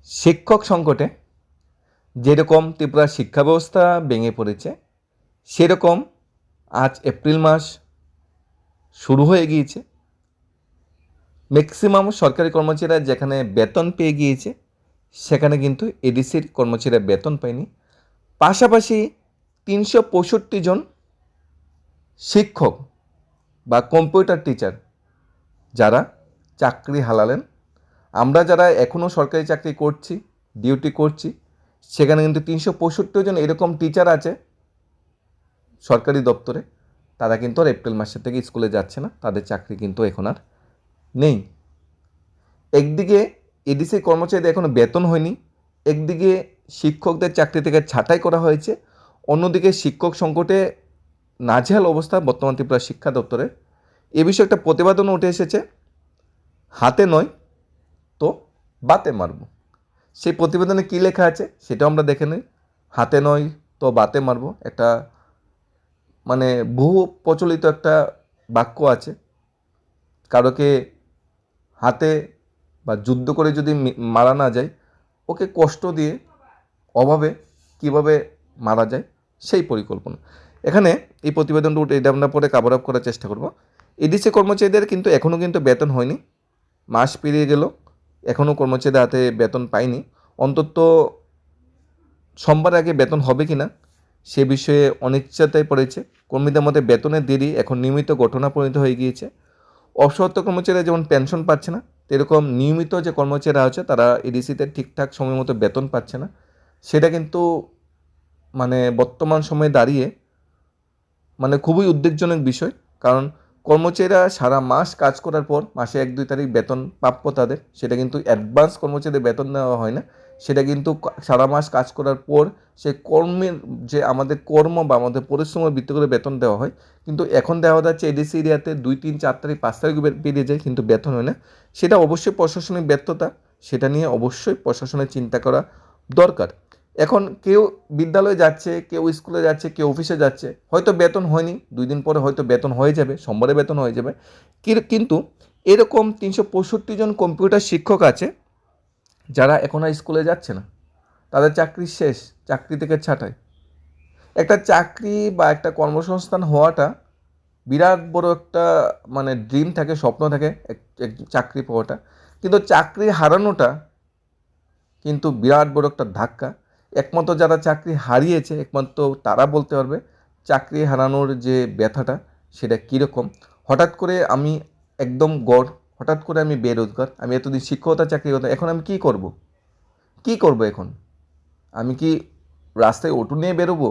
শিক্ষক সংকটে যেরকম ত্রিপুরার শিক্ষা ব্যবস্থা ভেঙে পড়েছে, সেরকম আজ এপ্রিল মাস শুরু হয়ে গিয়েছে। ম্যাক্সিমাম সরকারি কর্মচারীরা যেখানে বেতন পেয়ে গিয়েছে, সেখানে কিন্তু এডিসির কর্মচারীরা বেতন পায়নি। পাশাপাশি ৩৬৫ জন শিক্ষক বা কম্পিউটার টিচার যারা চাকরি হারালেন। আমরা যারা এখনও সরকারি চাকরি করছি, ডিউটি করছি, সেখানে কিন্তু ৩৬৫ জন এরকম টিচার আছে সরকারি দপ্তরে, তারা কিন্তু আর এপ্রিল মাসের থেকে স্কুলে যাচ্ছে না, তাদের চাকরি কিন্তু এখন আর নেই। একদিকে এডিসি কর্মচারীদের এখনও বেতন হয়নি, একদিকে শিক্ষকদের চাকরি থেকে ছাঁটাই করা হয়েছে, অন্যদিকে শিক্ষক সংকটে নাজেহাল অবস্থা বর্তমান ত্রিপুরা শিক্ষা দপ্তরে। এ বিষয়ে একটা প্রতিবেদনও উঠে এসেছে, হাতে নয় তো বাতে মারব। সেই প্রতিবেদনে কী লেখা আছে সেটাও আমরা দেখে নিই। হাতে নয় তো বাতে মারব, একটা মানে বহু প্রচলিত একটা বাক্য আছে। কারোকে হাতে বা যুদ্ধ করে যদি মারা না যায়, ওকে কষ্ট দিয়ে অভাবে কিভাবে মারা যায় সেই পরিকল্পনা। এখানে এই প্রতিবেদনটা উঠে এটা আমরা পরে কাভার আপ করার চেষ্টা করব। এডিসি কর্মচারীদের কিন্তু এখনও কিন্তু বেতন হয়নি, মাস পেরিয়ে গেল, এখনও কর্মচারীদের হাতে বেতন পায়নি। অন্তত সোমবার আগে বেতন হবে কি না সে বিষয়ে অনিশ্চয়তায় পড়েছে। কর্মীদের মধ্যে বেতনের দেরি এখন নিয়মিত ঘটনা পরিণত হয়ে গিয়েছে। অবসরপ্রাপ্ত কর্মচারীরা যেমন পেনশন পাচ্ছে না, এরকম নিয়মিত যে কর্মচারীরা আছে তারা এডিসিতে ঠিকঠাক সময় মতো বেতন পাচ্ছে না। সেটা কিন্তু বর্তমান সময়ে দাঁড়িয়ে খুবই উদ্বেগজনক বিষয়। কারণ কর্মচারীরা সারা মাস কাজ করার পর মাসে 1-2 তারিখ বেতন প্রাপ্য তাদের, সেটা কিন্তু অ্যাডভান্স কর্মচারীদের বেতন দেওয়া হয় না, সেটা কিন্তু সারা মাস কাজ করার পর সেই কর্মের যে আমাদের কর্ম বা আমাদের পরিশ্রমের ভিত্তি করে বেতন দেওয়া হয়। কিন্তু এখন দেওয়া যাচ্ছে এডিসি এরিয়াতে 2, 3, 4 তারিখ 5 তারিখ পেরিয়ে যায়, কিন্তু বেতন হয় না। সেটা অবশ্যই প্রশাসনিক ব্যর্থতা, সেটা নিয়ে অবশ্যই প্রশাসনের চিন্তা করা দরকার। এখন কেউ বিদ্যালয়ে যাচ্ছে, কেউ স্কুলে যাচ্ছে, কেউ অফিসে যাচ্ছে, হয়তো বেতন হয়নি, 2 দিন পরে হয়তো বেতন হয়ে যাবে, সোমবারে বেতন হয়ে যাবে। কিন্তু এরকম ৩৬৫ জন কম্পিউটার শিক্ষক আছে যারা এখন আর স্কুলে যাচ্ছে না, তাদের চাকরি শেষ, চাকরি থেকে ছাঁটাই। একটা চাকরি বা একটা কর্মসংস্থান হওয়াটা বিরাট বড় একটা ড্রিম থাকে, স্বপ্ন থাকে এক চাকরি পাওয়াটা, কিন্তু চাকরি হারানোটা কিন্তু বিরাট বড় একটা ধাক্কা। একমাত্র যারা চাকরি হারিয়েছে একমাত্র তারা বলতে পারবে চাকরি হারানোর যে ব্যথাটা সেটা কীরকম। হঠাৎ করে আমি একদম হঠাৎ করে আমি বেরোজগার, আমি এতদিন শিক্ষকতা চাকরি করতাম, এখন আমি কী করব এখন? আমি কি রাস্তায় অটো নিয়ে বেরোবো,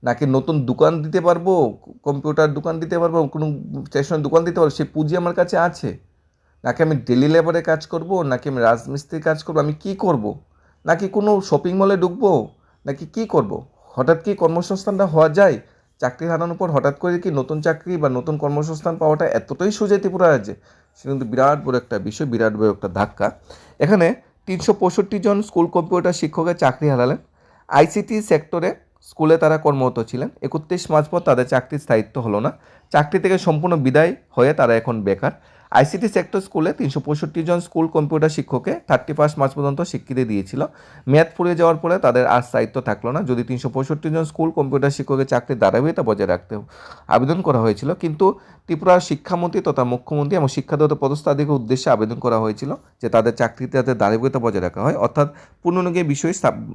নাকি নতুন দোকান দিতে পারবো, কম্পিউটার দোকান দিতে পারবো, কোনো স্টেশনের দোকান দিতে পারবো, সে পুঁজি আমার কাছে আছে, নাকি আমি ডেলি লেবারে কাজ করব, নাকি আমি রাজমিস্ত্রির কাজ করব, আমি কি করব, নাকি কোনো শপিং মলে ঢুকবো, নাকি কি করব? হঠাৎ কি কর্মসংস্থানটা হওয়া যায়? চাকরি হারানোর পর হঠাৎ করে কি নতুন চাকরি বা নতুন কর্মসংস্থান পাওয়াটা এতটাই সোজা ত্রিপুরা রাজ্যে? সে কিন্তু বিরাট বড় একটা বিষয়, বিরাট বড় একটা ধাক্কা। এখানে ৩৬৫ জন স্কুল কম্পিউটার শিক্ষকের চাকরি হারালেন। আইসিটি সেক্টরে স্কুলে তারা কর্মরত ছিলেন। ৩১ মাস পর তাদের চাকরির স্থায়িত্ব হলো না, চাকরি থেকে সম্পূর্ণ বিদায় হয়ে তারা এখন বেকার। আইসিটি সেক্টর স্কুলে ৩৬৫ জন স্কুল কম্পিউটার শিক্ষককে 31 মার্চ পর্যন্ত স্বীকৃতি দিয়েছিল। মেয়াদ ফুরিয়ে যাওয়ার পরে তাদের আর স্থায়িত্ব থাকলো না। যদি ৩৬৫ জন স্কুল কম্পিউটার শিক্ষকের চাকরির ধারাবাহিকতা বজায় রাখতে আবেদন করা হয়েছিল, কিন্তু ত্রিপুরার শিক্ষামন্ত্রী তথা মুখ্যমন্ত্রী এবং শিক্ষা দপ্তর পদস্থাধিকার উদ্দেশ্যে আবেদন করা হয়েছিল যে তাদের চাকরিতে তাদের ধারাবাহিকতা বজায় রাখা হয়, অর্থাৎ পুনর্নিয়োগের বিষয়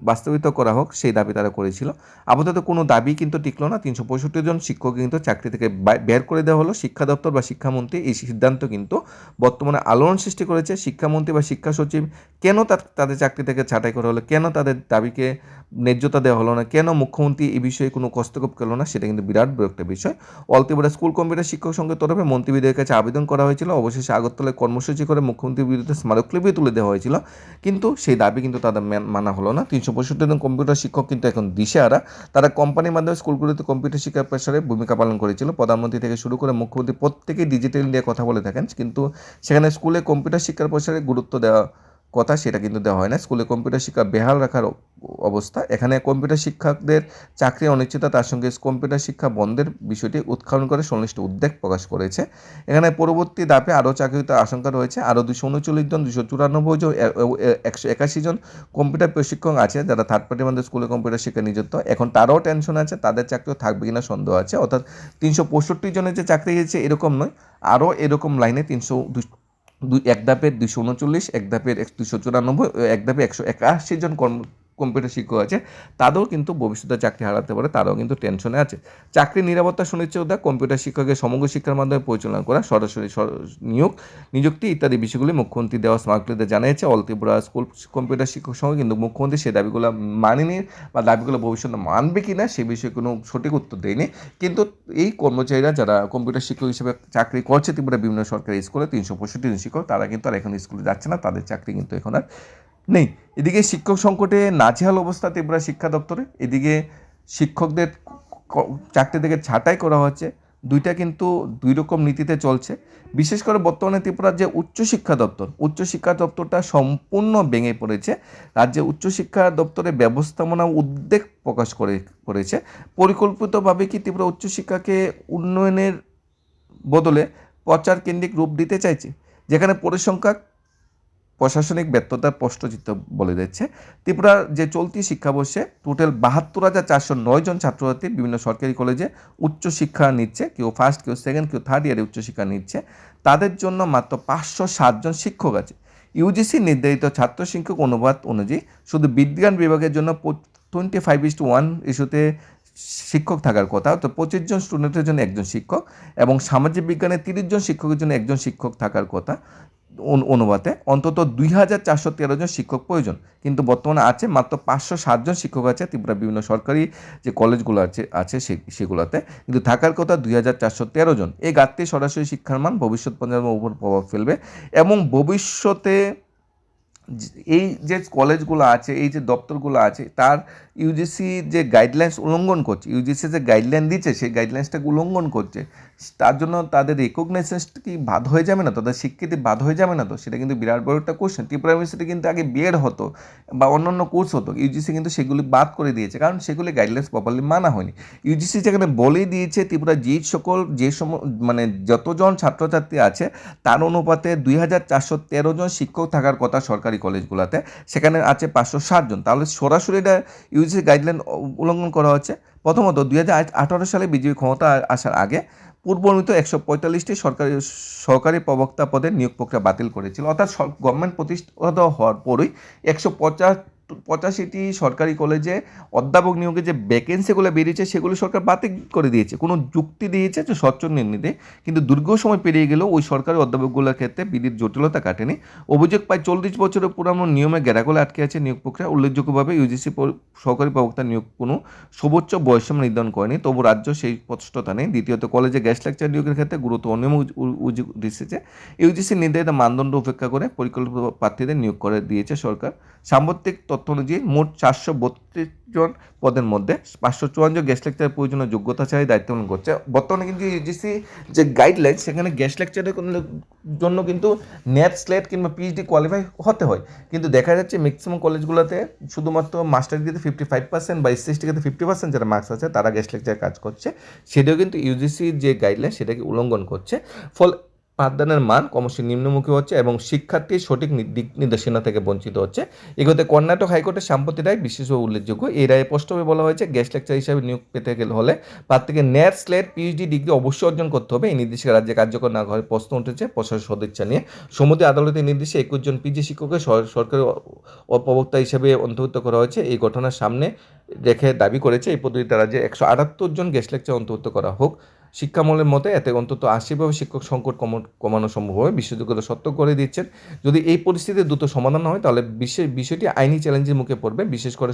বাস্তবিত করা হোক, সেই দাবি তারা করেছিল। আপাতত কোনো দাবি কিন্তু টিকলো না। ৩৬৫ জন শিক্ষক কিন্তু চাকরি থেকে বের করে দেওয়া হলো। শিক্ষা দপ্তর বা শিক্ষামন্ত্রী এই সিদ্ধান্ত কিন্তু বর্তমানে আলোড়ন সৃষ্টি করেছে। শিক্ষামন্ত্রী বা শিক্ষা সচিব কেন তাদের চাকরি থেকে ছাঁটাই করা হলো, কেন তাদের দাবিকে ন্যায্যতা দেওয়া হলো না, কেন মুখ্যমন্ত্রী এই বিষয়ে কোনো হস্তক্ষেপ করলো না, সেটা কিন্তু বিরাট বড় একটা বিষয়। অল ত্রিপুরা স্কুল কম্পিউটার শিক্ষক সংঘের তরফে মন্ত্রীবিদের কাছে আবেদন করা হয়েছিল। অবশেষে আগরতলায় কর্মসূচি করে মুখ্যমন্ত্রীর বিরুদ্ধে স্মারকলিপি তুলে দেওয়া হয়েছিল, কিন্তু সেই দাবি কিন্তু তাদের মানা হলো না। ৩৬৫ জন কম্পিউটার শিক্ষক কিন্তু এখন দিশেহারা। তারা কোম্পানির মাধ্যমে স্কুলগুলিতে কম্পিউটার শিক্ষার পেশারে ভূমিকা পালন করেছিল। প্রধানমন্ত্রী থেকে শুরু করে মুখ্যমন্ত্রী প্রত্যেকেই ডিজিটাল ইন্ডিয়া কথা বলে থাকেন, কিন্তু সেখানে স্কুলে কম্পিউটার শিক্ষার প্রসারে গুরুত্ব দেওয়া কথা সেটা কিন্তু দেওয়া হয় না। স্কুলে কম্পিউটার শিক্ষা বেহাল রাখার অবস্থা। এখানে কম্পিউটার শিক্ষকদের চাকরি অনিশ্চয়তা, তার সঙ্গে কম্পিউটার শিক্ষা বন্ধের বিষয়টি উত্থাপন করে সংশ্লিষ্ট উদ্বেগ প্রকাশ করেছে। এখানে পরবর্তী ধাপে আরও চাকরিতে আশঙ্কা রয়েছে। আরও 239 জন, 294 জন, 181 জন কম্পিউটার প্রশিক্ষক আছে যারা থার্ড পার্টির মধ্যে স্কুলে কম্পিউটার শিক্ষা নিযুক্ত। এখন তারাও টেনশন আছে, তাদের চাকরিও থাকবে কিনা সন্দেহ আছে। অর্থাৎ 365 জনের যে চাকরি হয়েছে এরকম নয়, আরও এরকম লাইনে এক ধাপের 239, এক ধাপের 294, এক ধাপে 181 জন কম্পিউটার শিক্ষক আছে, তাদেরও কিন্তু ভবিষ্যতে চাকরি হারাতে পারে, তারাও কিন্তু টেনশনে আছে। চাকরির নিরাপত্তা সুনিশ্চিততা, কম্পিউটার শিক্ষকের সমগ্র শিক্ষার মাধ্যমে পরিচালনা করা, সরাসরি নিযুক্তি ইত্যাদি বিষয়গুলি মুখ্যমন্ত্রী দেওয়া স্মারকলিপিতে জানিয়েছে। অল ত্রিপুরা স্কুল কম্পিউটার শিক্ষক সঙ্গে কিন্তু মুখ্যমন্ত্রী সেই দাবিগুলো মানেনি বা দাবিগুলো ভবিষ্যতে মানবে কি না সে বিষয়ে কোনো সঠিক উত্তর দেয়নি। কিন্তু এই কর্মচারীরা যারা কম্পিউটার শিক্ষক হিসেবে চাকরি করছে ত্রিপুরা বিভিন্ন সরকারি স্কুলে, 365 জন শিক্ষক, তারা কিন্তু আর এখন স্কুলে যাচ্ছে না, তাদের চাকরি কিন্তু এখন আর নেই। এদিকে শিক্ষক সংকটে নাজেহাল অবস্থা ত্রিপুরা শিক্ষা দপ্তরে। এদিকে শিক্ষকদের চাকরি থেকে ছাঁটাই করা হচ্ছে, দুইটা কিন্তু দুই রকম নীতিতে চলছে। বিশেষ করে বর্তমানে ত্রিপুরার যে উচ্চশিক্ষা দপ্তরটা সম্পূর্ণ ভেঙে পড়েছে। রাজ্যে উচ্চশিক্ষা দপ্তরের ব্যবস্থাপনা উদ্বেগ প্রকাশ করেছে। পরিকল্পিতভাবে কি ত্রিপুরা উচ্চশিক্ষাকে উন্নয়নের বদলে প্রচার কেন্দ্রিক রূপ দিতে চাইছে, যেখানে পরিসংখ্যান প্রশাসনিক ব্যর্থতার স্পষ্টচিত্র বলে দিচ্ছে। ত্রিপুরার যে চলতি শিক্ষাবর্ষে টোটাল 72,409 জন ছাত্রছাত্রী বিভিন্ন সরকারি কলেজে উচ্চশিক্ষা নিচ্ছে, কেউ ফার্স্ট, কেউ সেকেন্ড, কেউ থার্ড ইয়ারে উচ্চশিক্ষা নিচ্ছে। তাদের জন্য মাত্র 507 জন শিক্ষক আছে। ইউজিসি নির্ধারিত ছাত্র শিক্ষক অনুপাত অনুযায়ী শুধু বিজ্ঞান বিভাগের জন্য 25:1 ইস্যুতে শিক্ষক থাকার কথা, তো 25 জন স্টুডেন্টের জন্য একজন শিক্ষক, এবং সামাজিক বিজ্ঞানে 30 জন শিক্ষকের জন্য একজন শিক্ষক থাকার কথা। অনুপাতে অন্তত 2,413 জন শিক্ষক প্রয়োজন, কিন্তু বর্তমানে আছে মাত্র 507 জন শিক্ষক আছে ত্রিপুরা বিভিন্ন সরকারি যে কলেজগুলো আছে সেগুলোতে, কিন্তু থাকার কথা 2,413 জন। এই ঘাটতি সরাসরি শিক্ষার মান, ভবিষ্যৎ প্রজন্মের উপর প্রভাব ফেলবে, এবং ভবিষ্যতে এই যে কলেজগুলো আছে, এই যে দপ্তরগুলো আছে, তার ইউজিসি যে গাইডলাইন্স উল্লঙ্ঘন করছে, ইউজিসি যে গাইডলাইন দিচ্ছে সেই গাইডলাইন্সটাকে উল্লঙ্ঘন করছে, তার জন্য তাদের রেকগনাইজেশন কি বাদ হয়ে যাবে না, তাদের স্বীকৃতি বাদ হয়ে যাবে না? তো সেটা কিন্তু বিরাট বড় একটা কোশ্চেন। ত্রিপুরা ইউনিভার্সিটি কিন্তু আগে বিএড হতো বা অন্যান্য কোর্স হতো, ইউজিসি কিন্তু সেগুলি বাদ করে দিয়েছে, কারণ সেগুলি গাইডলাইন্স প্রপারলি মানা হয়নি। ইউজিসি যেখানে বলেই দিয়েছে ত্রিপুরা মানে যতজন ছাত্রছাত্রী আছে তার অনুপাতে 2,413 জন শিক্ষক থাকার কথা সরকারি কলেজগুলোতে, সেখানে আছে 507 জন, তাহলে সরাসরি এটা ইউজিসি গাইডলাইন উল্লঙ্ঘন করা হচ্ছে। প্রথমত 2018 সালে বিজেপি ক্ষমতা আসার আগে পূর্বনির্মিত 145টি সরকারি প্রবক্তা পদে নিয়োগ প্রক্রিয়া বাতিল করেছিল, অর্থাৎ গভর্নমেন্ট প্রতিষ্ঠিত হওয়ার পরই 185টি সরকারি কলেজে অধ্যাপক নিয়োগের যে ভ্যাকেন্সিগুলো বেরিয়েছে সেগুলো সরকার বাতিল করে দিয়েছে, কোনো যুক্তি দিয়েছে যে স্বচ্ছন্দ নির্ণীতে। কিন্তু দীর্ঘ সময় পেরিয়ে গেলেও ওই সরকারি অধ্যাপকগুলোর ক্ষেত্রে বিধির জটিলতা কাটেনি। অভিযোগ প্রায় 40 বছরের পুরানো নিয়মে গেরাগলে আটকে আছে নিয়োগ প্রক্রিয়া। উল্লেখযোগ্যভাবে ইউজিসি সরকারি প্রবক্তা নিয়োগ কোনো সর্বোচ্চ বয়সসীমা নির্ধারণ করেনি, তবু রাজ্য সেই স্পষ্টতা নেই। দ্বিতীয়ত, কলেজে গেস্ট লেকচার নিয়োগের ক্ষেত্রে গুরুত্ব অনিয়ম অভিযোগ দিয়েছে। ইউজিসি নির্ধারিত মানদণ্ড উপেক্ষা করে পরিকল্পিত প্রার্থীদের নিয়োগ করে দিয়েছে সরকার। সাম্প্রতিক তথ্য অনুযায়ী মোট 432 জন পদের মধ্যে 554 জন গেস্ট লেকচারের প্রয়োজনীয় যোগ্যতা ছাড়াই দায়িত্ব পালন করছে। বর্তমানে কিন্তু ইউজিসি যে গাইডলাইন, সেখানে গেস্ট লেকচারের জন্য কিন্তু নেট, স্লেট কিংবা পিএইচডি কোয়ালিফাই হতে হয়, কিন্তু দেখা যাচ্ছে ম্যাক্সিমাম কলেজগুলোতে শুধুমাত্র মাস্টার ডিগ্রিতে 55% বা এসসি এসটিতে 50% যারা মার্কস আছে তারা গেস্ট লেকচারে কাজ করছে, সেটাও কিন্তু ইউজিসির যে গাইডলাইন সেটাকে উল্লঙ্ঘন করছে। ফলে পাঠদানের মান ক্রমশ নিম্নমুখী হচ্ছে এবং শিক্ষার্থীর সঠিক দিক নির্দেশনা থেকে বঞ্চিত হচ্ছে। এগুলোতে কর্ণাটক হাইকোর্টের সাম্প্রতিক রায় বিশেষভাবে উল্লেখযোগ্য। এই রায়ে স্পষ্টভাবে বলা হয়েছে গেস্ট লেকচার হিসাবে নিয়োগ পেতে গেলে হলে প্রার্থীকে নেট, স্লেট, পিএইচডি ডিগ্রি অবশ্যই অর্জন করতে হবে। এই নির্দেশিকা রাজ্যে কার্যকর না হওয়ার প্রশ্ন উঠেছে প্রশাসন সদিচ্ছা নিয়ে। সমুদ্র আদালতের নির্দেশে 21 জন পিজি শিক্ষককে সরকারি প্রবক্তা হিসেবে অন্তর্ভুক্ত করা হয়েছে। এই ঘটনার সামনে রেখে দাবি করেছে এই পদ্ধতিতে রাজ্যে 178 জন গেস্ট লেকচার অন্তর্ভুক্ত করা হোক। শিক্ষামূলের মতে এতে অন্তত 80% শিক্ষক সংকট কমানো সম্ভব হবে, বিশেষজ্ঞরা সত্য করে দিচ্ছেন। যদি এই পরিস্থিতির দ্রুত সমাধান না হয় তাহলে বিষয়টি আইনি চ্যালেঞ্জের মুখে পড়বে, বিশেষ করে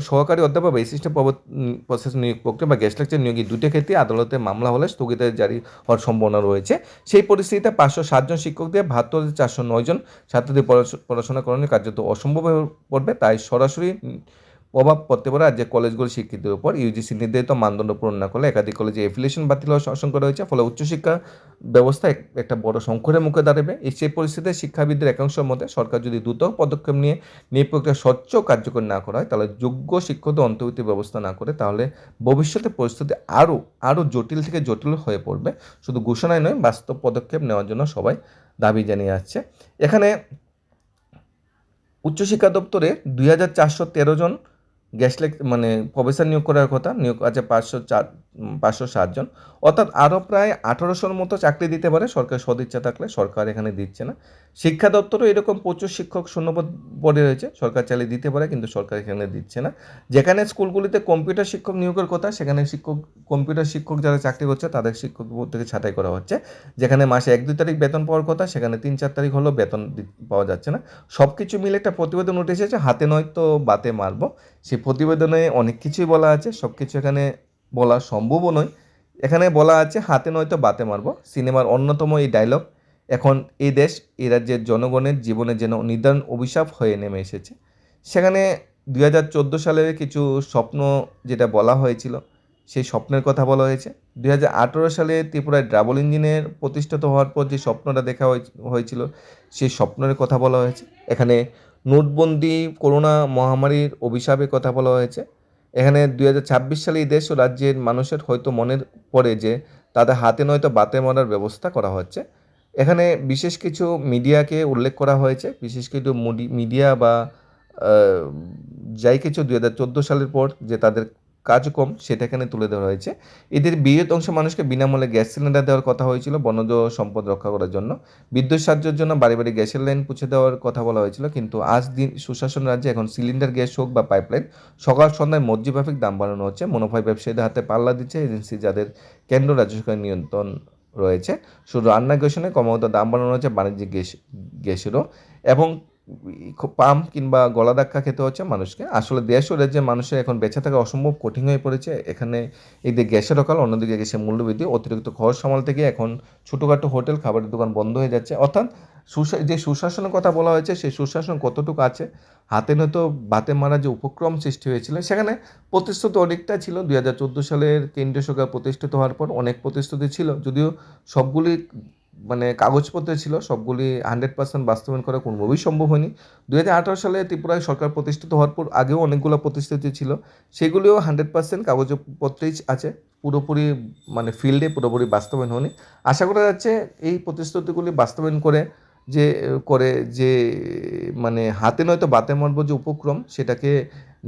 সহকারী অধ্যাপক বা অ্যাসিস্ট্যান্ট প্রশাসন নিয়োগ প্রক্রিয়া বা গেস্ট লেকচার নিয়োগী দুটো ক্ষেত্রে আদালতে মামলা হলে স্থগিতাদেশ জারি হওয়ার সম্ভাবনা রয়েছে। সেই পরিস্থিতিতে 507 জন শিক্ষক দিয়ে 72,409 জন ছাত্রদের পড়াশোনা করানো কার্যত অসম্ভব হয়ে পড়বে। তাই সরাসরি প্রভাব পড়তে পারে রাজ্যের কলেজগুলো শিক্ষিতের উপর। ইউজিসি নির্ধারিত মানদণ্ড পূরণ না করলে একাধিক কলেজে এফিলিয়েশন বাতিল হওয়ার আশঙ্কা রয়েছে, ফলে উচ্চশিক্ষা ব্যবস্থা একটা বড় সংকটের মুখে দাঁড়াবে। সেই পরিস্থিতিতে শিক্ষাবিদদের একাংশের মতে সরকার যদি দ্রুত পদক্ষেপ নিয়ে নিয়োগ প্রক্রিয়া স্বচ্ছ কার্যকর না করা হয়, তাহলে যোগ্য শিক্ষকদের অন্তর্ভুক্তির ব্যবস্থা না করে, তাহলে ভবিষ্যতে পরিস্থিতি আরও জটিল থেকে জটিল হয়ে পড়বে। শুধু ঘোষণায় নয়, বাস্তব পদক্ষেপ নেওয়ার জন্য সবাই দাবি জানিয়ে আসছে। এখানে উচ্চশিক্ষা দপ্তরে 2413 জন মানে প্রফেসর নিয়োগ করার কথা, নিয়োগ আছে 507 জন, অর্থাৎ আরও প্রায় 1800-র মতো চাকরি দিতে পারে সরকার সদিচ্ছা থাকলে। সরকার এখানে দিচ্ছে না। শিক্ষা দপ্তরও এরকম প্রচুর শিক্ষক শূন্যপদ পড়ে রয়েছে, সরকার চাইলে দিতে পারে, কিন্তু সরকার এখানে দিচ্ছে না। যেখানে স্কুলগুলিতে কম্পিউটার শিক্ষক নিয়োগের কথা, সেখানে কম্পিউটার শিক্ষক যারা চাকরি করছে তাদের শিক্ষক থেকে ছাঁটাই করা হচ্ছে। যেখানে মাসে 1-2 তারিখ বেতন পাওয়ার কথা, সেখানে 3-4 তারিখ হলেও বেতন পাওয়া যাচ্ছে না। সব কিছু মিলে একটা প্রতিবেদন উঠে এসেছে, হাতে নয়তো বাতে মারবো। সেই প্রতিবেদনে অনেক কিছুই বলা আছে, সব কিছু এখানে বলা সম্ভবও নয়। এখানে বলা আছে হাতে নয়তো বাতে মারবো। সিনেমার অন্যতম এই ডায়লগ এখন এই দেশ, এই রাজ্যের জনগণের জীবনে যেন নিদারুণ অভিশাপ হয়ে নেমে এসেছে। সেখানে 2014 সালের কিছু স্বপ্ন যেটা বলা হয়েছিল, সেই স্বপ্নের কথা বলা হয়েছে। 2018 সালে ত্রিপুরায় ডাবল ইঞ্জিনের প্রতিষ্ঠিত হওয়ার পর যে স্বপ্নটা দেখা হয়েছিল, সেই স্বপ্নের কথা বলা হয়েছে। এখানে নোটবন্দি, করোনা মহামারীর অভিশাপের কথা বলা হয়েছে। এখানে 2026 সালে এই দেশ ও রাজ্যের মানুষের হয়তো মনে পড়ে যে তাদের হাতে নয়তো বাতে মারার ব্যবস্থা করা হচ্ছে। এখানে বিশেষ কিছু মিডিয়াকে উল্লেখ করা হয়েছে, বিশেষ কিছু মিডিয়া বা যাই কিছু 2014 সালের পর যে তাদের কার্যক্রম, সেটা এখানে তুলে ধরা হয়েছে। এদের বৃহৎ অংশ মানুষকে বিনামূল্যে গ্যাস সিলিন্ডার দেওয়ার কথা হয়েছিল বনজ সম্পদ রক্ষা করার জন্য। বিদ্যুৎ সাহায্যের জন্য বাড়ি বাড়ি গ্যাসের লাইন পুছে দেওয়ার কথা বলা হয়েছিল, কিন্তু আজ দিন সুশাসন রাজ্যে এখন সিলিন্ডার গ্যাস হোক বা পাইপলাইন, সকাল সন্ধ্যায় মর্জিমাফিক দাম বাড়ানো হচ্ছে। মুনাফায় ব্যবসায়ীদের হাতে পাল্লা দিচ্ছে এজেন্সি, যাদের কেন্দ্র রাজ্য সরকারের নিয়ন্ত্রণ রয়েছে। শুধু রান্না গ্যাসে নয়, ক্রমাগত দাম বাড়ানো হচ্ছে বাণিজ্যিক গ্যাসেরও, এবং পাম্প কিংবা গলা ধাক্কা খেতে হচ্ছে মানুষকে। আসলে দেশ ও রাজ্যের মানুষের এখন বেঁচে থাকা অসম্ভব কঠিন হয়ে পড়েছে। এখানে এদিকে গ্যাসের অকাল, অন্যদিকে গ্যাসের মূল্যবৃদ্ধি, অতিরিক্ত খরচ সামালতে গিয়ে এখন ছোটোখাটো হোটেল, খাবারের দোকান বন্ধ হয়ে যাচ্ছে। অর্থাৎ যে সুশাসনের কথা বলা হয়েছে, সেই সুশাসন কতটুকু আছে? হাতে নয়তো বাতে মারা যে উপক্রম সৃষ্টি হয়েছিল, সেখানে প্রতিশ্রুতি অনেকটা ছিল। 2014 সালের কেন্দ্রীয় সরকার প্রতিষ্ঠিত হওয়ার পর অনেক প্রতিশ্রুতি ছিল, যদিও সবগুলি মানে কাগজপত্রে ছিল, সবগুলি 100% বাস্তবায়ন করা কোনোভাবেই সম্ভব হয়নি। 2018 সালে ত্রিপুরায় সরকার প্রতিষ্ঠিত হওয়ার পর আগেও অনেকগুলো প্রতিশ্রুতি ছিল, সেগুলিও 100% কাগজপত্রেই আছে, পুরোপুরি মানে ফিল্ডে পুরোপুরি বাস্তবায়ন হয়নি। আশা করা যাচ্ছে এই প্রতিশ্রুতিগুলি বাস্তবায়ন করে যে মানে হাতে নয়তো বাতে মারব যে উপক্রম, সেটাকে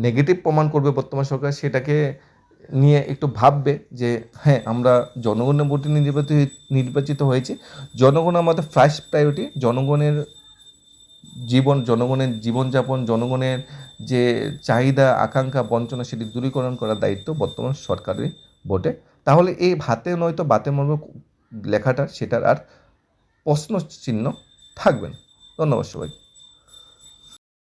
নেগেটিভ প্রমাণ করবে বর্তমান সরকার। সেটাকে নিয়ে একটু ভাববে যে হ্যাঁ, আমরা জনগণের ভোটে নির্বাচিত হয়েছি, জনগণ আমাদের ফার্স্ট প্রায়োরিটি। জনগণের জীবনযাপন, জনগণের যে চাহিদা আকাঙ্ক্ষা বঞ্চনা, সেটি দূরীকরণ করার দায়িত্ব বর্তমান সরকারের ভোটে। তাহলে এই হাতে নয়তো বাতে মারব লেখাটা, সেটার আর প্রশ্ন চিহ্ন থাকবে না। ধন্যবাদ সবাই।